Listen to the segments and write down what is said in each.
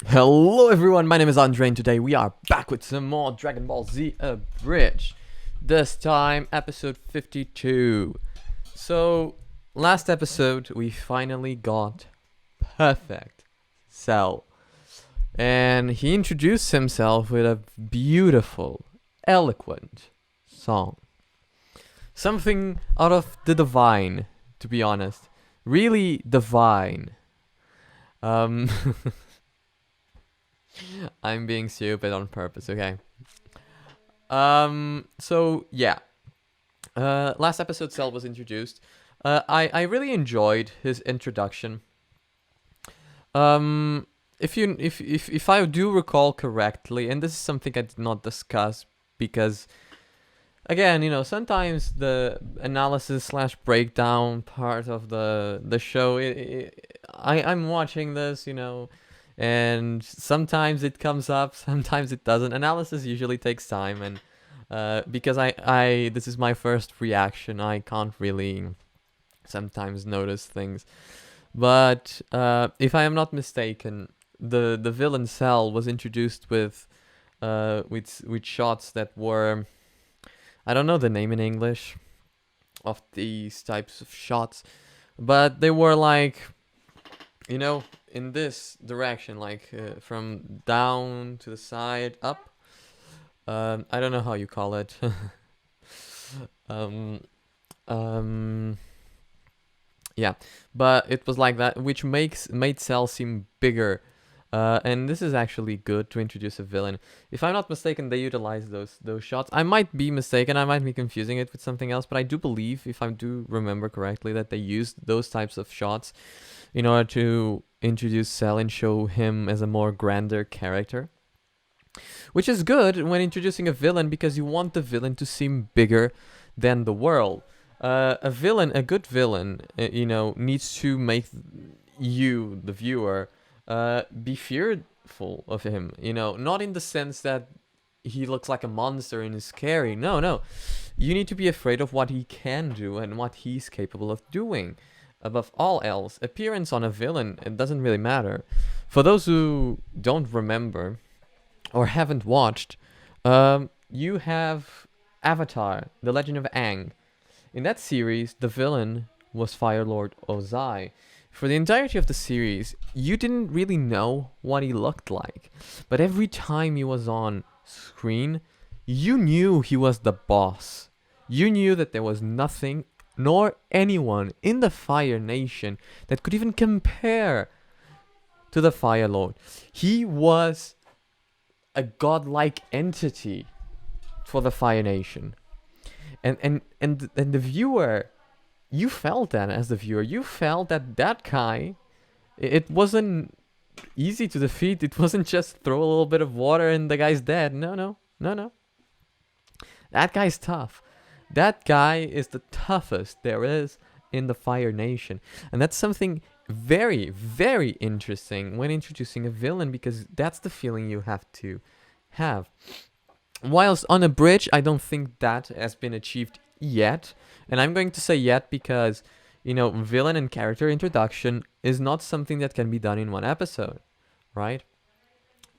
Hello everyone, my name is Andre and today we are back with some more Dragon Ball Z Abridged. This time, episode 52. So, last episode we finally got Perfect Cell. And he introduced himself with a beautiful, eloquent song. Something out of the divine, to be honest. Really divine. Um... I'm being stupid on purpose, okay? So yeah. Last episode Cell was introduced. I really enjoyed his introduction. If I do recall correctly, and this is something I did not discuss because again, sometimes the analysis slash breakdown part of the show, I'm watching this, and sometimes it comes up, sometimes it doesn't. Analysis usually takes time, and because I this is my first reaction, I can't really sometimes notice things. But if I am not mistaken, the villain Cell was introduced with shots that were, I don't know the name in English of these types of shots, but they were like, in this direction, like from down to the side, up. I don't know how you call it. um, yeah, but it was like that, which made Cell seem bigger. And this is actually good to introduce a villain. If I'm not mistaken, they utilize those shots. I might be mistaken. I might be confusing it with something else, but I do believe, if I do remember correctly, that they used those types of shots in order to introduce Cell and show him as a more grander character. Which is good when introducing a villain, because you want the villain to seem bigger than the world. A good villain, needs to make you, the viewer, be fearful of him. Not in the sense that he looks like a monster and is scary. No, no. You need to be afraid of what he can do and what he's capable of doing. Above all else, appearance on a villain, it doesn't really matter. For those who don't remember or haven't watched, you have Avatar, The Legend of Aang. In that series, the villain was Fire Lord Ozai. For the entirety of the series, you didn't really know what he looked like. But every time he was on screen, you knew he was the boss. You knew that there was nothing nor anyone in the Fire Nation that could even compare to the Fire Lord. He was a godlike entity for the Fire Nation. And the viewer, you felt that as the viewer. You felt that guy, it wasn't easy to defeat. It wasn't just throw a little bit of water and the guy's dead. No. That guy's tough. That guy is the toughest there is in the Fire Nation. And that's something very, very interesting when introducing a villain, because that's the feeling you have to have. Whilst on Abridged, I don't think that has been achieved yet. And I'm going to say yet because, villain and character introduction is not something that can be done in one episode, right?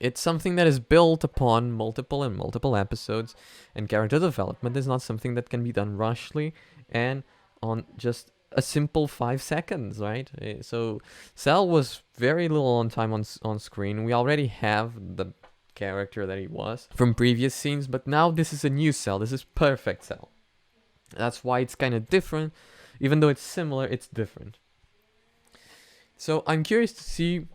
It's something that is built upon multiple episodes, and character development is not something that can be done rushly and on just a simple 5 seconds, right? So Cell was very little on time on screen. We already have the character that he was from previous scenes, but now this is a new Cell. This is Perfect Cell. That's why it's kind of different. Even though it's similar, it's different. So I'm curious to see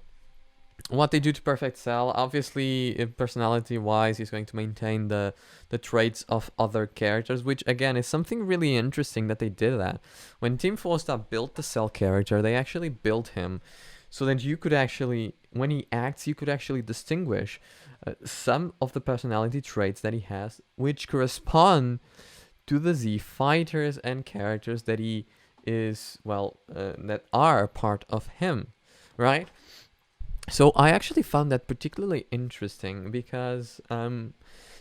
what they do to Perfect Cell. Obviously, personality-wise, he's going to maintain the traits of other characters, which again is something really interesting that they did that. When Team 4-Star built the Cell character, they actually built him so that you could actually, when he acts, you could actually distinguish some of the personality traits that he has, which correspond to the Z fighters and characters that he is, that are a part of him, right? So I actually found that particularly interesting because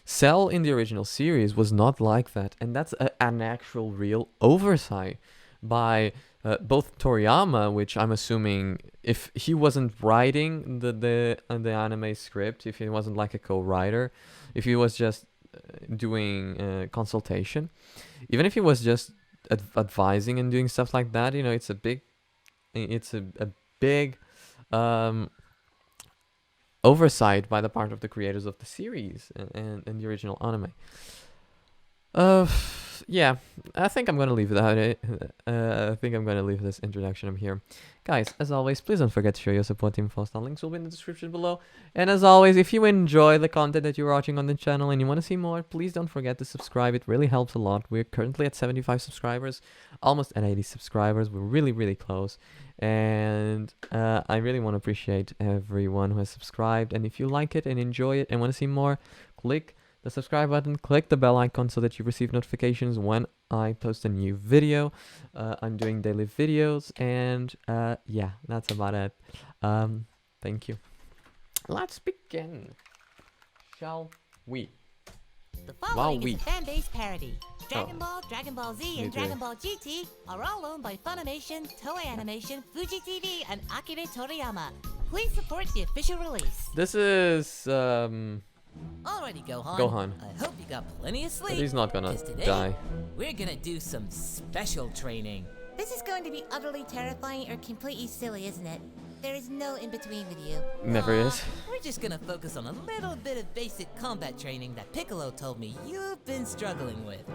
Cell in the original series was not like that, and that's an actual real oversight. by both Toriyama, which I'm assuming if he wasn't writing the anime script, if he wasn't like a co-writer, if he was just doing consultation, even if he was just advising and doing stuff like that, you know, it's a big oversight by the part of the creators of the series and the original anime. Yeah, I think I'm gonna leave it at it. I think I'm gonna leave this introduction up here. Guys, as always, please don't forget to show your support Team Foster. Links will be in the description below. And as always, if you enjoy the content that you're watching on the channel and you want to see more, please don't forget to subscribe. It really helps a lot. We're currently at 75 subscribers, almost at 80 subscribers. We're really, really close. And I really want to appreciate everyone who has subscribed. And if you like it and enjoy it and want to see more, click the subscribe button, click the bell icon so that you receive notifications when I post a new video. I'm doing daily videos, and yeah, that's about it. Thank you. Let's begin, shall we? The following is a fan-based parody. Dragon Ball, Dragon Ball Z, and Dragon Ball GT are all owned by Funimation, Toei Animation, Fuji TV, and Akira Toriyama. Please support the official release. This is Alrighty, Gohan. Gohan. I hope you got plenty of sleep. But he's not gonna today, die. We're gonna do some special training. This is going to be utterly terrifying or completely silly, isn't it? There is no in-between with you. Never is. We're just gonna focus on a little bit of basic combat training that Piccolo told me you've been struggling with.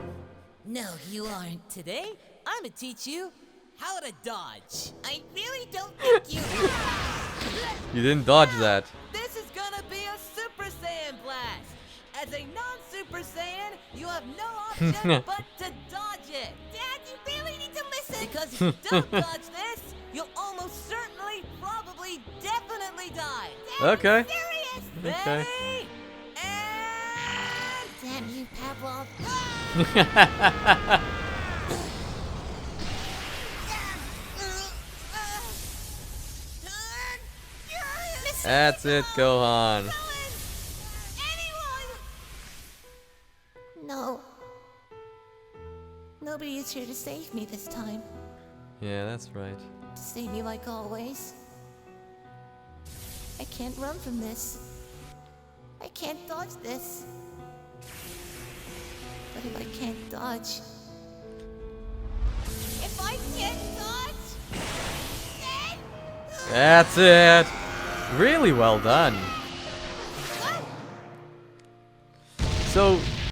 No, you aren't. Today, I'm gonna teach you how to dodge. I really don't think you... You didn't dodge that. This is gonna be a Super Saiyan blast. As a non-Super Saiyan, you have no option but to dodge it. Dad, you really need to listen. Because if you don't dodge this, you'll almost certainly, probably, definitely die. Dad, Okay. I'm serious. Okay. Ready? And... Damn you, Pavlov. That's it, Gohan. No. Nobody is here to save me this time. Yeah, that's right. To save me like always. I can't run from this. I can't dodge this. But if I can't dodge... If I can't dodge... Then... That's it. Really well done.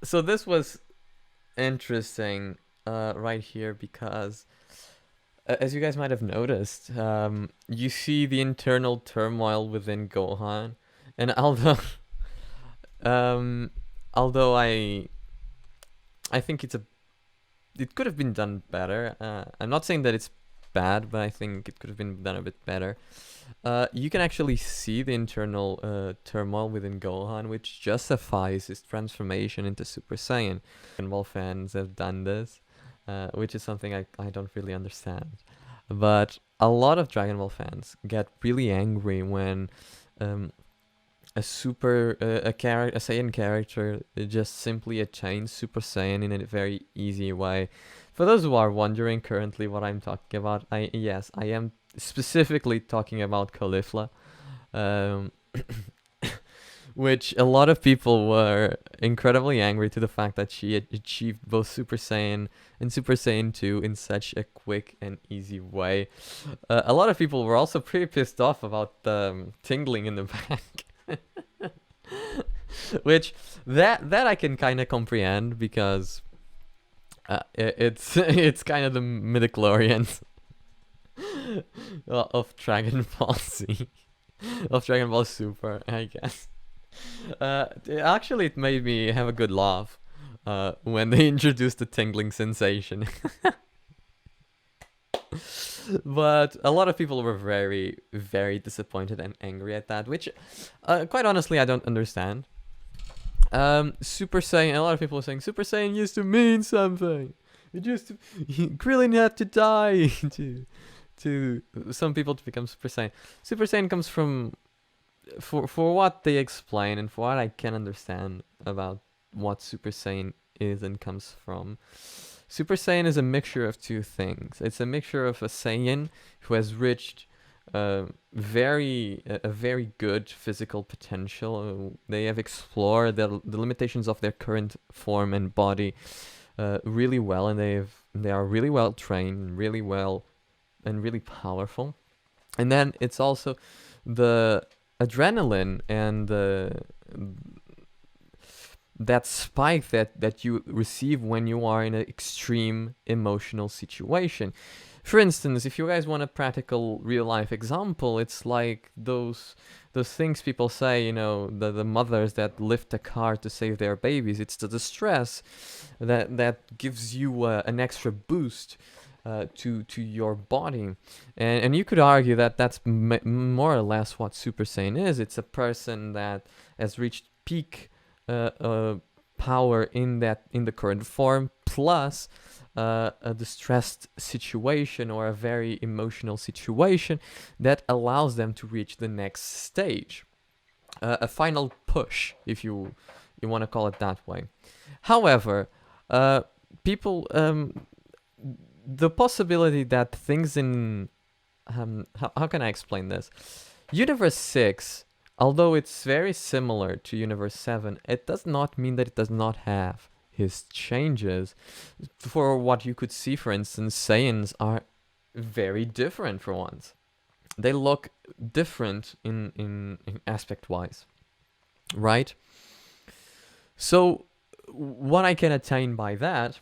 So this was interesting right here because as you guys might have noticed, you see the internal turmoil within Gohan, and although I think it could have been done better. I'm not saying that it's bad, but I think it could have been done a bit better. You can actually see the internal turmoil within Gohan, which justifies his transformation into Super Saiyan. Dragon Ball fans have done this, which is something I don't really understand. But a lot of Dragon Ball fans get really angry when a Saiyan character just simply attains Super Saiyan in a very easy way. For those who are wondering currently what I'm talking about, I am specifically talking about Caulifla, which a lot of people were incredibly angry to the fact that she had achieved both Super Saiyan and Super Saiyan 2 in such a quick and easy way. A lot of people were also pretty pissed off about the tingling in the back. Which that I can kind of comprehend because it's kind of the midichlorians of Dragon Ball Z, of Dragon Ball Super, I guess. Actually, it made me have a good laugh when they introduced the tingling sensation. But a lot of people were very, very disappointed and angry at that, which, quite honestly, I don't understand. Super Saiyan, a lot of people were saying Super Saiyan used to mean something. It used to, Krillin had to die to some people to become Super Saiyan. Super Saiyan comes from, for what they explain and for what I can understand about what Super Saiyan is and comes from. Super Saiyan is a mixture of two things. It's a mixture of a Saiyan who has reached a very good physical potential. They have explored the limitations of their current form and body really well, and they are really well trained, really well, and really powerful. And then it's also the adrenaline and that spike that you receive when you are in an extreme emotional situation. For instance, if you guys want a practical real life example, it's like those things people say, the mothers that lift a car to save their babies. It's the stress that gives you an extra boost to your body, and you could argue that that's more or less what Super Saiyan is. It's a person that has reached peak power in the current form, plus a distressed situation or a very emotional situation that allows them to reach the next stage, a final push, if you want to call it that way. However, people, the possibility that things in how can I explain this? Universe 6, although it's very similar to Universe 7, it does not mean that it does not have his changes. For what you could see, for instance, Saiyans are very different for once. They look different in aspect-wise, right? So what I can attain by that,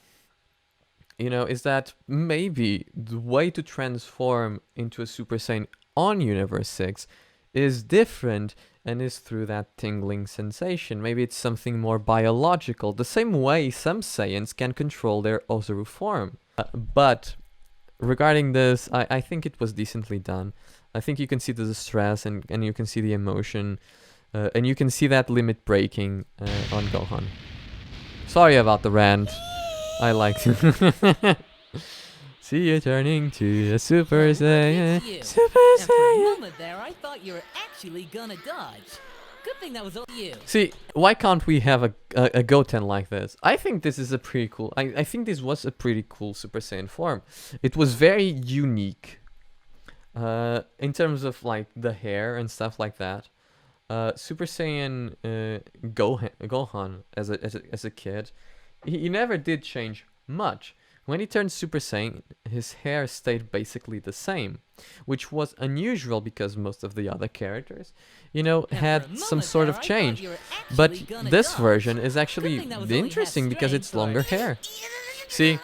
is that maybe the way to transform into a Super Saiyan on Universe 6 is different and is through that tingling sensation. Maybe it's something more biological, the same way some Saiyans can control their Ozaru form. But regarding this, I think it was decently done. I think you can see the stress and you can see the emotion, and you can see that limit breaking on Gohan. Sorry about the rant. I like to see you turning to a Super Saiyan. Super Saiyan. For a moment there, I thought you were actually gonna dodge. Good thing that was all you. See, why can't we have a Goten like this? I think this is a pretty cool. I think this was a pretty cool Super Saiyan form. It was very unique, in terms of like the hair and stuff like that. Super Saiyan Gohan as a kid, he never did change much. When he turned Super Saiyan, his hair stayed basically the same, which was unusual because most of the other characters, had some sort of change. But this version is actually interesting because it's longer hair. See,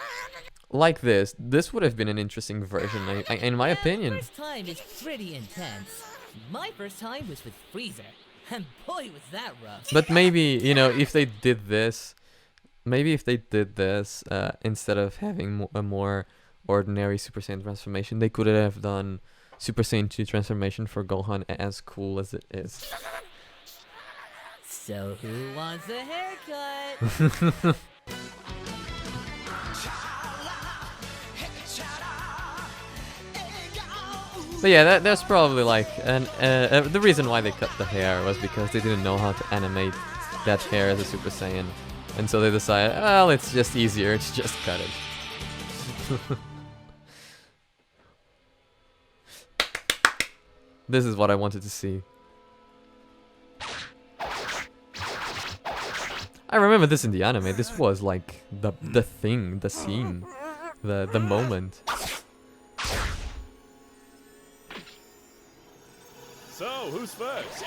like this would have been an interesting version, in my opinion. First time is pretty intense. My first time was with Freezer, and boy was that rough. But maybe, if they did this, instead of having a more ordinary Super Saiyan transformation, they could have done Super Saiyan 2 transformation for Gohan, as cool as it is. So who wants a haircut? But yeah, that's probably like, the reason why they cut the hair was because they didn't know how to animate that hair as a Super Saiyan. And so they decided, well, it's just easier to just cut it. This is what I wanted to see. I remember this in the anime. This was like the thing, the scene, the moment. So, who's first?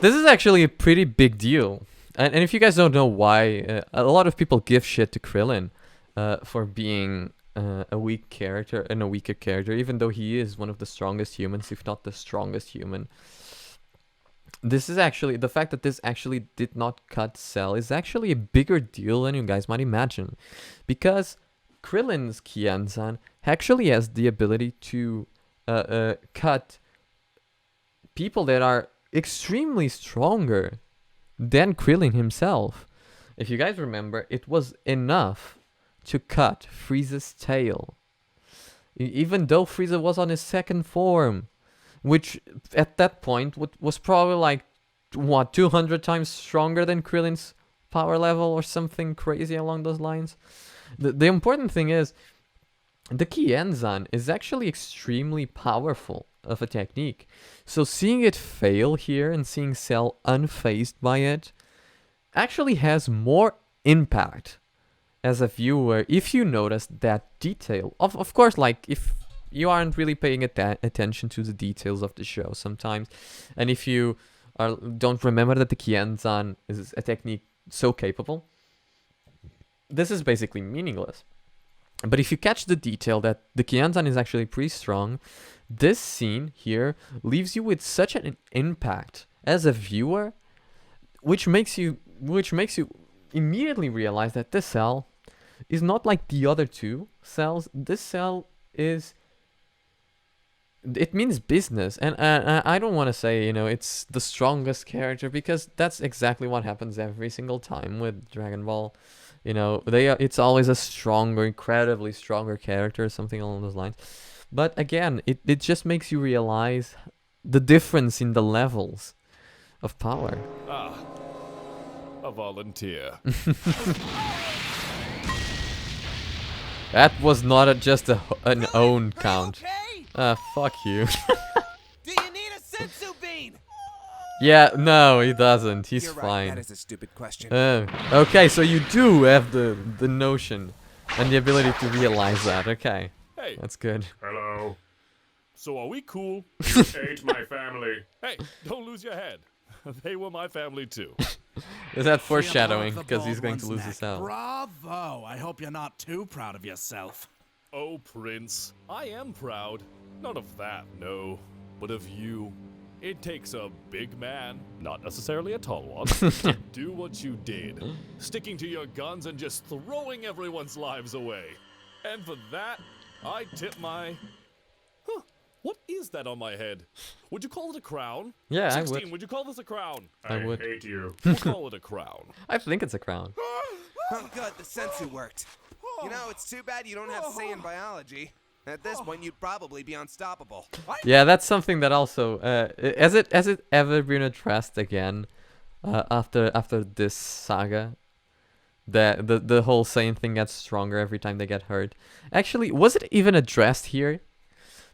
This is actually a pretty big deal. And if you guys don't know why, a lot of people give shit to Krillin for being a weak character and a weaker character, even though he is one of the strongest humans, if not the strongest human. This is actually, the fact that this actually did not cut Cell is actually a bigger deal than you guys might imagine. Because Krillin's Kianzan actually has the ability to cut people that are extremely stronger than Krillin himself. If you guys remember, it was enough to cut Frieza's tail. Even though Frieza was on his second form, which at that point was probably like what, 200 times stronger than Krillin's power level or something crazy along those lines. The important thing is, the Kienzan is actually extremely powerful of a technique. So seeing it fail here and seeing Cell unfazed by it actually has more impact as a viewer if you notice that detail. Of course, like, if you aren't really paying attention to the details of the show sometimes, and if you don't remember that the Kienzan is a technique so capable, this is basically meaningless. But if you catch the detail that the Kienzan is actually pretty strong, this scene here leaves you with such an impact as a viewer, which makes you immediately realize that this Cell is not like the other two cells. This Cell is, it means business. And I don't want to say, you know, it's the strongest character, because that's exactly what happens every single time with Dragon Ball. You know, it's always a stronger, incredibly stronger character, something along those lines. But again, it just makes you realize the difference in the levels of power. Ah, a volunteer. That was not just an own count. Okay? Fuck you. Do you need a sensu bean? Yeah, no, he doesn't. He's You're right, fine. that is a stupid question. Okay, so you do have the notion and the ability to realize that. Okay, Hey, that's good. hello. So are we cool? Ate my family. Hey, don't lose your head. They were my family too. Is that foreshadowing? Above the Because he's bald going to one's lose neck. his cell. Bravo! I hope you're not too proud of yourself. Oh, Prince, I am proud. Not of that, no, but of you. It takes a big man, not necessarily a tall one, to do what you did. Sticking to your guns and just throwing everyone's lives away. And for that, I tip my... Huh, what is that on my head? Would you call it a crown? Yeah, I 16, would. you call this a crown? I would. hate you. We'll call it a crown. I think it's a crown. Oh, good, the sensu worked. You know, it's too bad you don't have say in biology. At this point, you'd probably be unstoppable. Yeah, that's something that also has it ever been addressed again after this saga. The whole Saiyan thing gets stronger every time they get hurt. Actually, was it even addressed here?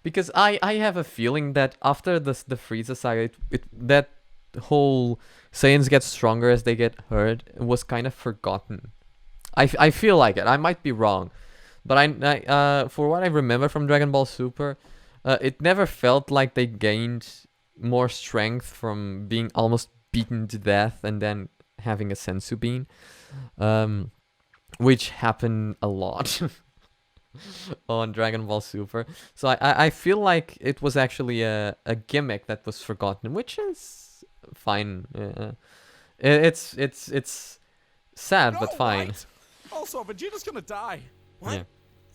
Because I have a feeling that after the Frieza saga, that whole Saiyans get stronger as they get hurt was kind of forgotten. I feel like it. I might be wrong, but I for what I remember from Dragon Ball Super, it never felt like they gained more strength from being almost beaten to death and then having a sensu bean, which happened a lot on Dragon Ball Super. So I feel like it was actually a gimmick that was forgotten, which is fine. It's sad, but fine. Right. Also, Vegeta's gonna die. What? Yeah.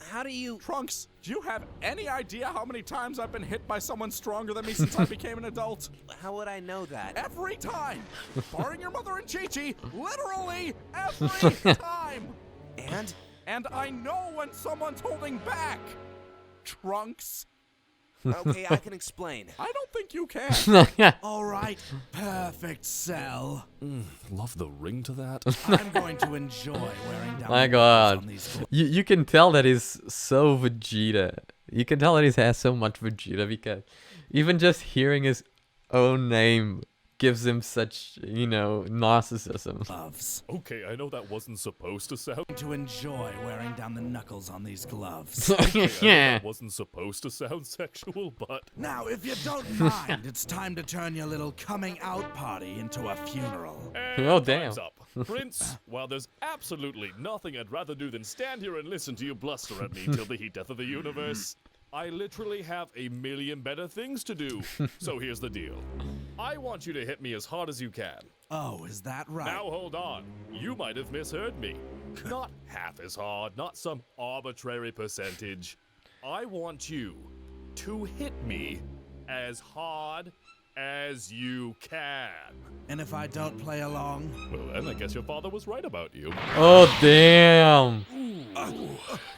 How do you... Trunks, do you have any idea how many times I've been hit by someone stronger than me since I became an adult? How would I know that? Every time! Barring your mother and Chi-Chi, literally every time! And? And I know when someone's holding back! Trunks. Okay, I can explain. I don't think you can. All right, perfect Cell. Love the ring to that. I'm going to enjoy wearing down My the God. on these You can tell that he's so Vegeta. You can tell that he has so much Vegeta because even just hearing his own name gives him such, narcissism. gloves. Okay, I know that wasn't supposed to sound. To enjoy wearing down the knuckles on these gloves. That wasn't supposed to sound sexual, but Now, if you don't mind, it's time to turn your little coming out party into a funeral. And Oh, damn. time's up. Prince, while there's absolutely nothing I'd rather do than stand here and listen to you bluster at me till the heat death of the universe, I literally have a million better things to do. So here's the deal. I want you to hit me as hard as you can. Oh, is that right? Now hold on. You might have misheard me. Not half as hard, not some arbitrary percentage. I want you to hit me as hard as you can. And if I don't play along? Well, then I guess your father was right about you. Oh, damn.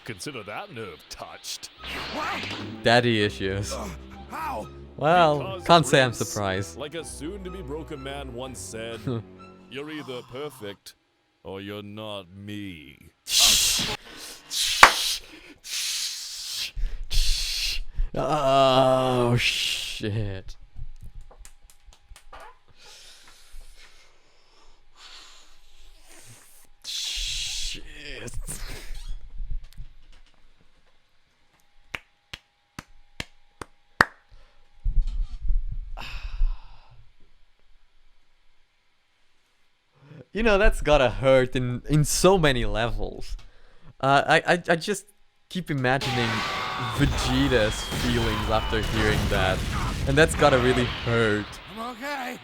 Consider that nerve touched. What? Daddy issues. How? Well, Because, can't say I'm Prince, surprised. Like a soon-to-be broken man once said, you're either perfect or you're not me. Oh shit. Shit. You know, that's gotta hurt in so many levels. I just keep imagining Vegeta's feelings after hearing that, and that's gotta really hurt. I'm okay.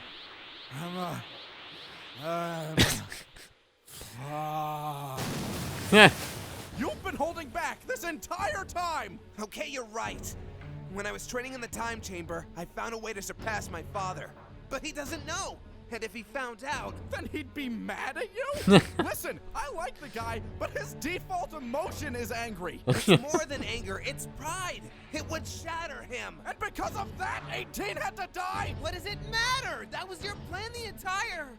You've been holding back this entire time! Okay, you're right. When I was training in the time chamber, I found a way to surpass my father. But he doesn't know. And if he found out, Then he'd be mad at you? Listen, I like the guy, but his default emotion is angry. it's more than anger, it's pride. It would shatter him. And because of that, 18 had to die? What does it matter? That was your plan the entire...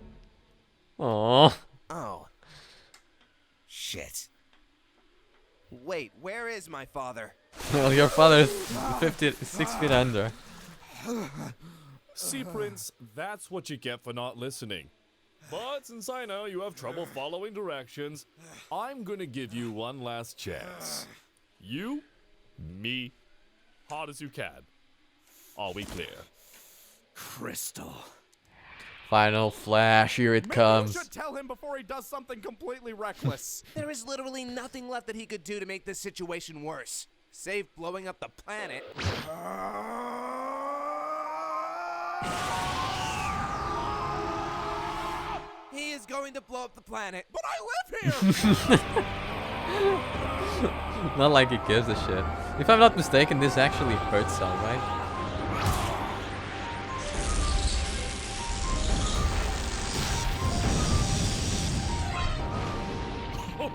Aww. Oh. Shit. Wait, where is my father? Well, your father's 6 feet under. See, Prince, that's what you get for not listening. But since I know you have trouble following directions, I'm gonna give you one last chance. You, me, hard as you can. Are we clear? Crystal. Final flash, here it Maybe comes. you should tell him before he does something completely reckless. There is literally nothing left that he could do to make this situation worse. Save blowing up the planet. He is going to blow up the planet. But I live here! Not like he gives a shit. If I'm not mistaken, this actually hurts Cell, right?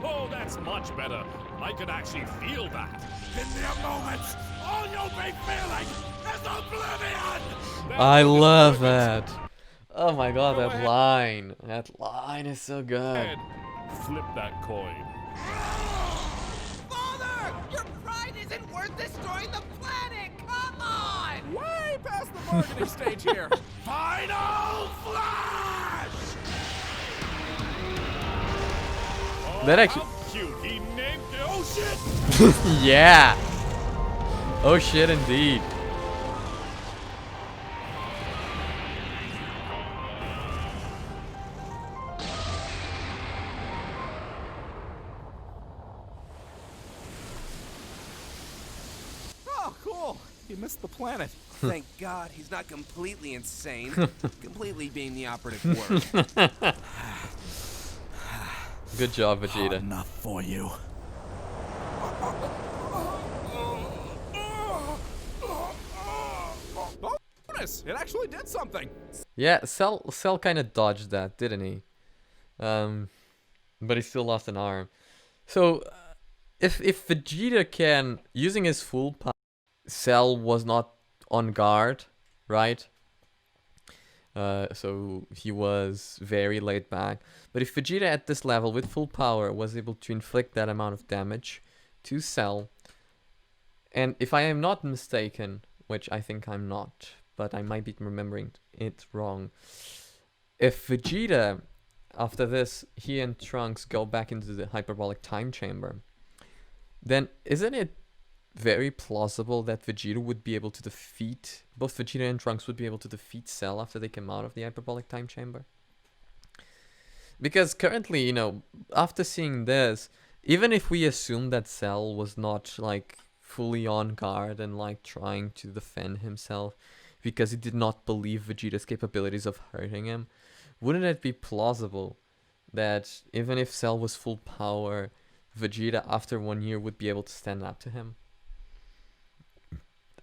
Oh, that's much better. I can actually feel that. In the moments, all you'll be feeling is oblivion! I love that. Oh my god, Go that ahead. line. That line is so good. Ed, flip that coin. Father! Your pride isn't worth destroying the planet! Come on! Way past the bargaining stage here. Final flash! That actually... How cute. He named the ocean. Yeah! Oh shit, indeed. Oh, cool. He missed the planet. Thank God he's not completely insane. Completely being the operative word. Good job, Vegeta. Enough for you. Bonus! It actually did something. Yeah, Cell kind of dodged that, didn't he? But he still lost an arm. So, if Vegeta can, using his full power, Cell was not on guard, right? So he was very laid back. But if Vegeta at this level with full power was able to inflict that amount of damage to Cell, and if I am not mistaken, which I think I'm not, but I might be remembering it wrong, if Vegeta, after this, he and Trunks go back into the hyperbolic time chamber, then isn't it very plausible that Vegeta would be able to defeat, both Vegeta and Trunks would be able to defeat Cell after they come out of the hyperbolic time chamber? Because currently, you know, after seeing this, even if we assume that Cell was not like fully on guard and like trying to defend himself because he did not believe Vegeta's capabilities of hurting him, wouldn't it be plausible that even if Cell was full power, Vegeta after 1 year would be able to stand up to him?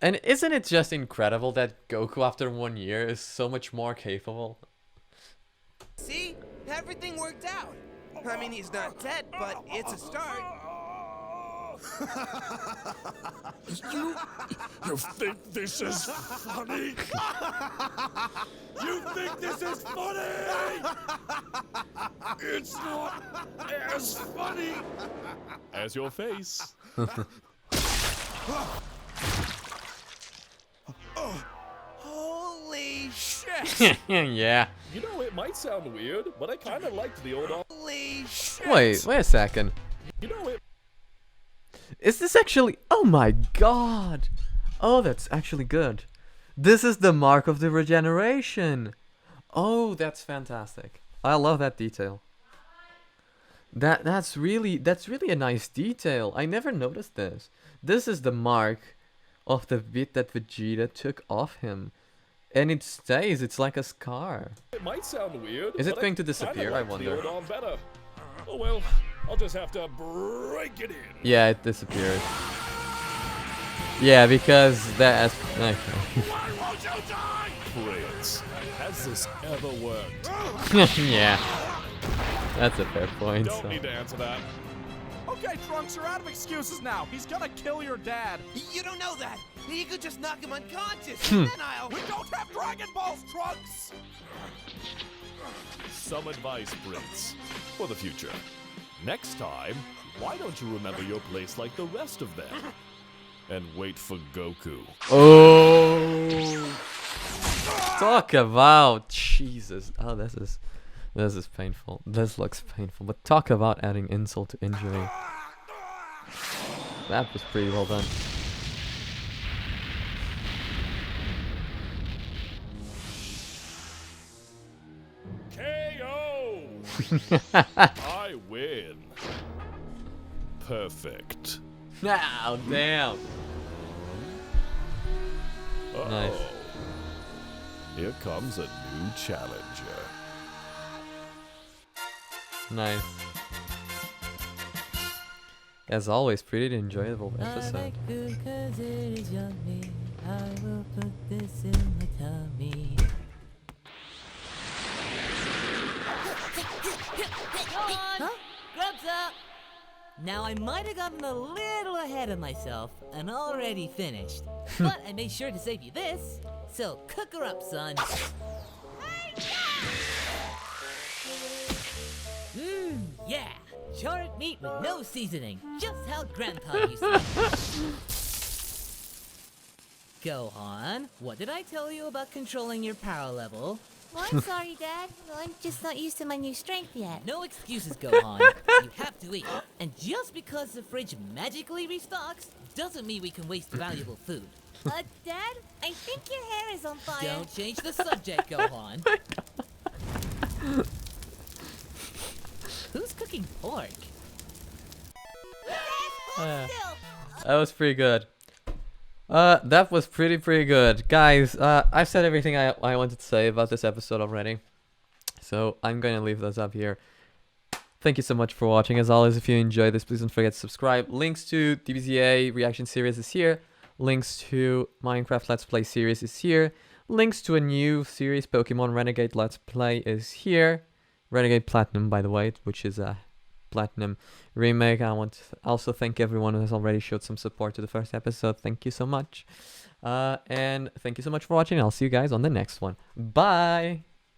And isn't it just incredible that Goku after 1 year is so much more capable? See? Everything worked out. I mean, he's not dead, but it's a start. You think this is funny? You think this is funny? It's not as funny as your face. Holy shit! Yeah. You know, it might sound weird, but I kind of liked the old. Holy shit! Wait a second. You know, it. Is this actually... Oh my god! Oh, that's actually good. This is the mark of the regeneration. Oh, that's fantastic. I love that detail. That's really a nice detail. I never noticed this. This is the mark of the bit that Vegeta took off him. And it stays, it's like a scar. It might sound weird. Is it but going to kinda disappear? I liked the wonder. old arm better. Oh well, I'll just have to break it in. Yeah, it disappeared. Yeah, because that's... Okay. Why won't you die? Prince, has this ever worked? Yeah. That's a fair point. Don't So. need to answer that. Okay, Trunks, you're out of excuses now. He's gonna kill your dad. You don't know that. You could just knock him unconscious, Hmm. and then I'll. We don't have Dragon Balls, Trunks! Some advice, Prince, for the future. Next time, why don't you remember your place like the rest of them? And wait for Goku. Oh! Talk about Jesus. Oh, this is painful. This looks painful. But talk about adding insult to injury. That was pretty well done. KO! I win. Perfect. Now, damn. Uh-oh. Nice. Here comes a new challenger. Nice. As always, pretty enjoyable I episode. like food 'cause it is yummy. I will put this in my tummy. Huh? Grubs up! Now I might have gotten a little ahead of myself and already finished. But I made sure to save you this, so cook her up, son. Mmm, yeah. Charred meat with no seasoning. Just how Grandpa used to. Gohan, what did I tell you about controlling your power level? Well, I'm sorry, Dad. I'm just not used to my new strength yet. No excuses, Gohan. You have to eat. And just because the fridge magically restocks, doesn't mean we can waste valuable food. Dad, I think your hair is on fire. Don't change the subject, Gohan. Who's cooking pork? That was pretty good. That was pretty good. Guys, I've said everything I wanted to say about this episode already. So I'm going to leave those up here. Thank you so much for watching. As always, if you enjoyed this, please don't forget to subscribe. Links to DBZA reaction series is here. Links to Minecraft Let's Play series is here. Links to a new series, Pokemon Renegade Let's Play, is here. Renegade Platinum, by the way, which is a Platinum remake. I want to also thank everyone who has already showed some support to the first episode. Thank you so much. And thank you so much for watching. I'll see you guys on the next one. Bye!